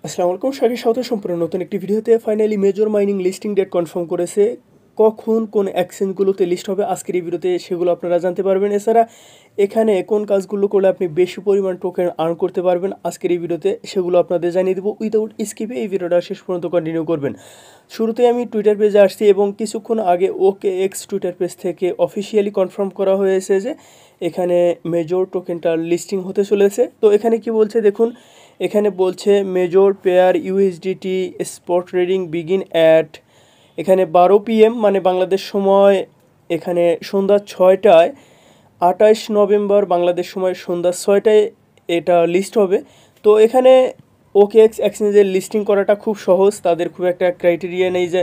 আসসালামু আলাইকুম, স্বাগত সম্পূর্ণ নতুন একটি ভিডিওতে। Finally major mining listing date confirm করেছে। কখন কোন এক্সচেঞ্জগুলোতে লিস্ট হবে আজকের এই ভিডিওতে সেগুলো আপনারা জানতে পারবেন। এছাড়া এখানে কোন কাজগুলো করলে আপনি বেশি পরিমাণ টোকেন আর্ন করতে পারবেন আজকের এই ভিডিওতে সেগুলো আপনাদের জানিয়ে দেবো। উইদাউট স্কিপে এই ভিডিওটা শেষ পর্যন্ত কন্টিনিউ করবেন। শুরুতে আমি টুইটার পেজে আসছি এবং কিছুক্ষণ আগে OKX টুইটার পেজ থেকে অফিসিয়ালি কনফার্ম করা হয়েছে যে এখানে মেজর টোকেনটা লিস্টিং হতে চলেছে। তো এখানে কি বলছে দেখুন, এখানে বলছে major pair USDT spot trading begin at এখানে 12 PM মানে বাংলাদেশ সময় এখানে সন্ধ্যা 6টায় 28 নভেম্বর বাংলাদেশ সময় সন্ধ্যা 6টায় এটা লিস্ট হবে। তো এখানে OKX এক্সচেঞ্জের লিস্টিং করাটা খুব সহজ, তাদের খুব একটা ক্রাইটেরিয়া নেই যে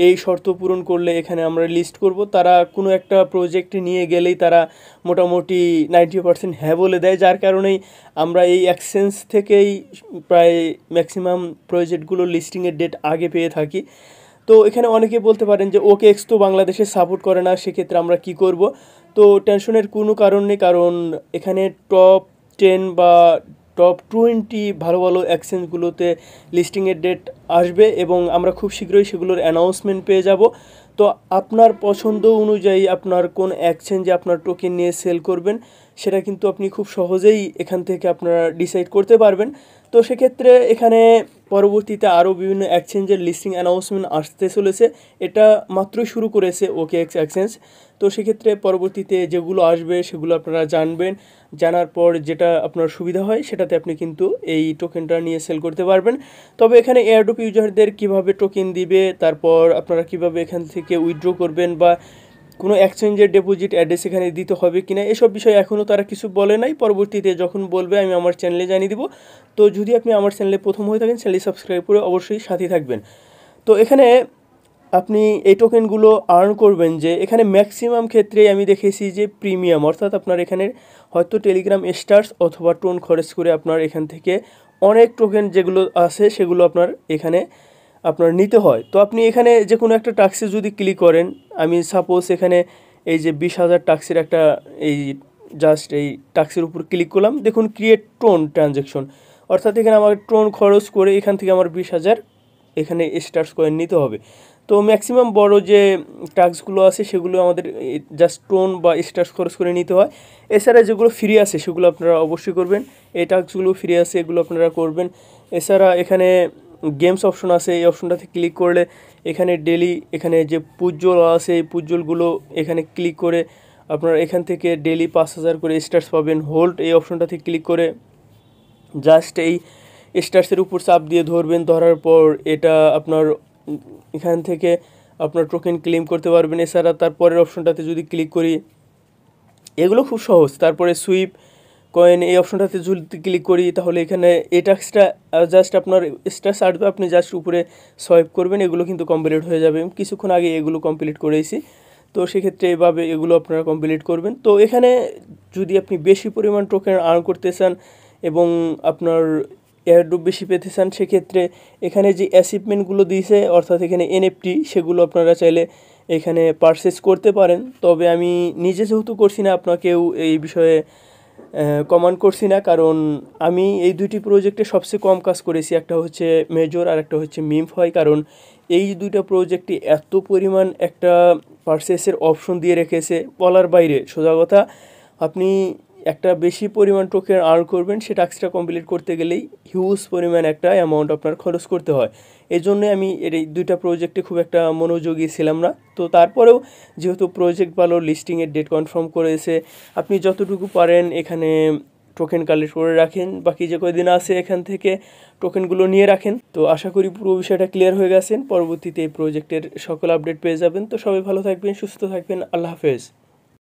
এই শর্ত পূরণ করলে এখানে আমরা লিস্ট করব। তারা কোনো একটা প্রজেক্ট নিয়ে গেলেই তারা মোটামুটি 90% হ্যাঁ বলে দেয়, যার কারণেই আমরা এই এক্সচেঞ্জ থেকেই প্রায় ম্যাক্সিমাম প্রজেক্টগুলো লিস্টিংয়ের ডেট আগে পেয়ে থাকি। তো এখানে অনেকে বলতে পারেন যে OKX তো বাংলাদেশে সাপোর্ট করে না, সেক্ষেত্রে আমরা কি করব। তো টেনশনের কোনো কারণ নেই, কারণ এখানে টপ 10 বা টপ 20 ভালো ভালো এক্সচেঞ্জগুলোতে লিস্টিংয়ের ডেট আসবে এবং আমরা খুব শীঘ্রই সেগুলোর অ্যানাউন্সমেন্ট পেয়ে যাব। তো আপনার পছন্দ অনুযায়ী আপনার কোন এক্সচেঞ্জে আপনার টোকেন নিয়ে সেল করবেন সেটা কিন্তু আপনি খুব সহজেই এখান থেকে আপনারা ডিসাইড করতে পারবেন। তো সেক্ষেত্রে এখানে পরবর্তীতে আরও বিভিন্ন এক্সচেঞ্জের লিস্টিং অ্যানাউন্সমেন্ট আসতে চলেছে। এটা মাত্রই শুরু করেছে OKX এক্সচেঞ্জ। তো সেক্ষেত্রে পরবর্তীতে যেগুলো আসবে সেগুলো আপনারা জানবেন, জানার পর যেটা আপনার সুবিধা হয় সেটাতে আপনি কিন্তু এই টোকেনটা নিয়ে সেল করতে পারবেন। তবে এখানে এয়ারড্রপ ইউজারদের কিভাবে টোকেন দিবে, তারপর আপনারা কিভাবে এখান থেকে উইথড্র করবেন বা কোনো এক্সচেঞ্জের ডিপোজিট অ্যাড্রেস এখানে দিতে হবে কিনা এসব বিষয়ে এখনও তারা কিছু বলে নাই। পরবর্তীতে যখন বলবে আমি আমার চ্যানেলে জানিয়ে দিব। তো যদি আপনি আমার চ্যানেলে প্রথম হয়ে থাকেন চ্যানেলটি সাবস্ক্রাইব করে অবশ্যই সাথে থাকবেন। তো এখানে আপনি এই টোকেনগুলো আর্ন করবেন যে এখানে ম্যাক্সিমাম ক্ষেত্রেই আমি দেখেছি যে প্রিমিয়াম, অর্থাৎ আপনার এখানে হয়তো টেলিগ্রাম স্টার্স অথবা টোন খরচ করে আপনার এখান থেকে অনেক টোকেন যেগুলো আছে সেগুলো আপনার এখানে আপনার নিতে হয়। তো আপনি এখানে যে কোনো একটা টাস্কে যদি ক্লিক করেন, আমি সাপোজ এখানে এই যে 20,000 টাস্কের একটা এই জাস্ট এই টাস্কের উপর ক্লিক করলাম, দেখুন ক্রিয়েট টোন ট্রানজ্যাকশন, অর্থাৎ এখানে আমার টোন খরচ করে এখান থেকে আমার 20,000 এখানে স্টার্স কয়েন নিতে হবে। তো ম্যাক্সিমাম বড় যে টাস্কগুলো আছে সেগুলো আমাদের জাস্ট টোন বা স্টার্স খরচ করে নিতে হয়। এছাড়া যেগুলো ফ্রি আছে সেগুলো আপনারা অবশ্যই করবেন। এই টাস্কগুলো ফ্রি আছে এগুলো আপনারা করবেন। এছাড়া এখানে গেমস অপশন আছে, এই অপশনটাতে ক্লিক করলে এখানে ডেলি এখানে যে পুজ্জ্বল আছে এই পুজ্জ্বলগুলো এখানে ক্লিক করে আপনারা এখান থেকে ডেলি 5,000 করে স্টার্স পাবেন। হোল্ড এই অপশনটাতে ক্লিক করে জাস্ট এই স্টার্সের উপর চাপ দিয়ে ধরবেন, ধরার পর এটা আপনার এখান থেকে আপনার টোকেন ক্লেম করতে পারবেন। এছাড়া তারপরের অপশনটাতে যদি ক্লিক করি, এগুলো খুব সহজ। তারপরে সুইপ কয়েন এই অপশনটাতে যদি ক্লিক করি তাহলে এখানে এই টাস্কটা জাস্ট আপনার স্টার্স আসবে, আপনি জাস্ট উপরে সোয়াইপ করবেন, এগুলো কিন্তু কমপ্লিট হয়ে যাবে। কিছুক্ষণ আগে এগুলো কমপ্লিট করেছি। তো সেক্ষেত্রে এভাবে এগুলো আপনারা কমপ্লিট করবেন। তো এখানে যদি আপনি বেশি পরিমাণ টোকেন আর্ন করতে চান এবং আপনার এয়ারড্রপ বেশি পেতে চান সেক্ষেত্রে এখানে যে অ্যাচিভমেন্টগুলো দিয়েছে অর্থাৎ এখানে NFT সেগুলো আপনারা চাইলে এখানে পারচেস করতে পারেন। তবে আমি নিজে যেহেতু করছি না আপনাকেও এই বিষয়ে কমান্ড করছি না, কারণ আমি এই দুইটি প্রজেক্টে সবচেয়ে কম কাজ করেছি। একটা হচ্ছে মেজর আর একটা হচ্ছে মিম হয়, কারণ এই দুইটা প্রজেক্টে এত পরিমাণ একটা পারচেসের অপশন দিয়ে রেখেছে বলার বাইরে। সোজা কথা, আপনি একটা বেশি পরিমাণ টোকেন আর্ন করবেন সে টাস্কটা কমপ্লিট করতে গেলেই হিউজ পরিমাণ একটা অ্যামাউন্ট আপনার খরচ করতে হয়। এই জন্যে আমি এই দুইটা প্রজেক্টে খুব একটা মনোযোগী ছিলাম না। তো তারপরেও যেহেতু প্রজেক্ট ভালো, লিস্টিংয়ের ডেট কনফার্ম করেছে, আপনি যতটুকু পারেন এখানে টোকেন কালেক্ট করে রাখেন, বাকি যে কয়দিন আছে এখান থেকে টোকেনগুলো নিয়ে রাখেন। তো আশা করি পুরো বিষয়টা ক্লিয়ার হয়ে গেছেন। পরবর্তীতে এই প্রজেক্টের সকল আপডেট পেয়ে যাবেন। তো সবাই ভালো থাকবেন, সুস্থ থাকবেন, আল্লাহ হাফেজ।